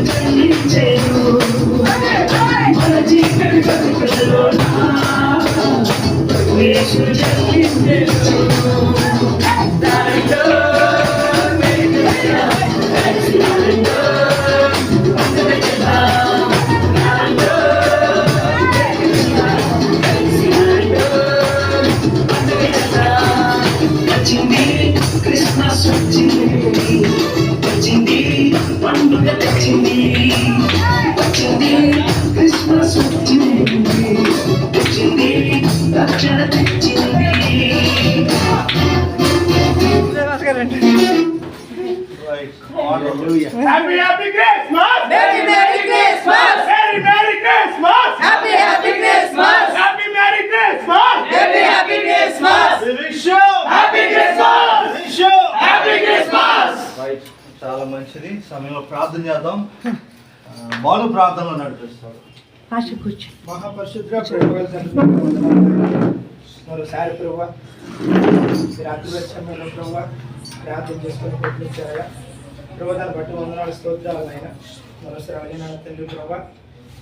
జన్మించేను మన చీకటి బతుకులలోన యేసు జన్మించేను క్రిస్మస్ వచ్చింది పండుగ తెచ్చింది క్రిస్మస్ వచ్చింది రక్షణ తెచ్చింది Happy Christmas! Merry Christmas! Merry Christmas! Happy Christmas! Merry Christmas! Happy Christmas! We wish you Happy Christmas! We wish you Happy Christmas! Right, చాలా మంచిది. సమయంలో ప్రార్థన చేద్దాం. బాలు ప్రార్థనలో నడిపిస్తాడు. మహాపరిశుద్ధ మరోసారి ప్రభావ రాత్రి వచ్చాము ప్రభావ ప్రార్థన చేసుకొని కొట్టించారా ప్రభావ దాన్ని బట్టి వందనాలు స్తోత్రాలు ఆయన మరోసారి అడిగిన తండ్రి ప్రభావ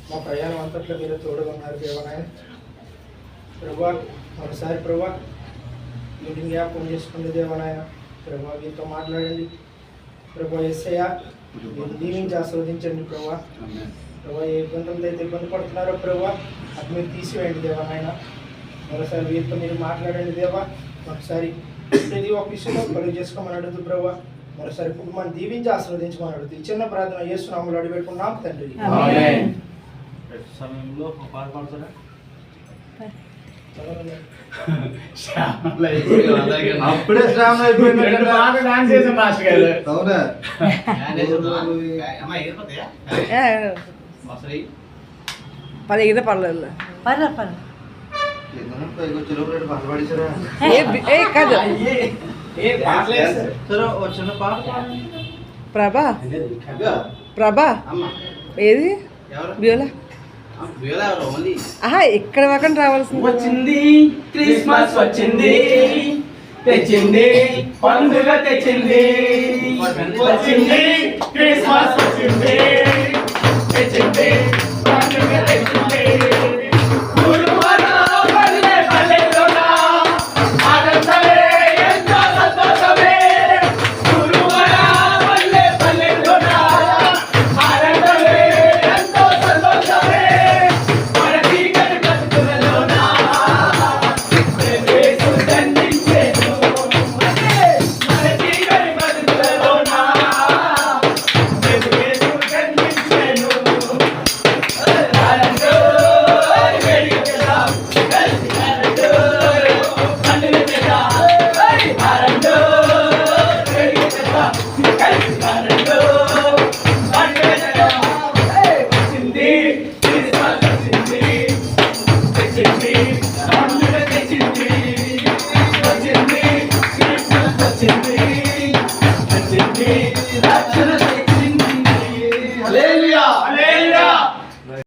మా ప్రయాణం అంతట్లో మీరు తోడుగా ఉన్నారు దేవనాయన ప్రభావ మరోసారి ప్రభావ మీటింగ్ జ్ఞాపకం చేసుకునే దేవనాయన ప్రభావ మీతో మాట్లాడండి ప్రభావ ఎస్ఐ మీరు దీవించి ఆస్వాదించండి ప్రభావ ప్రభావ ఏ ఇబ్బందులతో అయితే ఇబ్బంది పడుతున్నారో ప్రభావ అది మీరు తీసివేయండి దేవా నాయన మరోసారి వీరితో మీరు మాట్లాడండి దేవా ఒకసారి ప్రతి ఒక్క విషయంలో కలుగు చేసుకోమని అడుగుతూ ప్రభావ మరోసారి కుటుంబాన్ని దీవించి ఆస్వాదించమని అడుగుతూ ఈ చిన్న ప్రార్థన యేసునామములో అడిగిపెట్టుకున్నాం తండ్రి సమయంలో ఒక పాట పాడతారా? అప్పుడే శ్రావణ అయిపోయింది. అవునా? పర్లేదు పర్లేదు కాదు ప్రభా ప్రభా ఏది బ్యూలా ఆహా ఇక్కడ వరకు రావాల్సింది. వచ్చింది క్రిస్మస్ వచ్చింది తెచ్చింది పండుగ తెచ్చింది వచ్చింది క్రిస్మస్ వచ్చింది తెచ్చింది పండుగ తెచ్చింది Hey!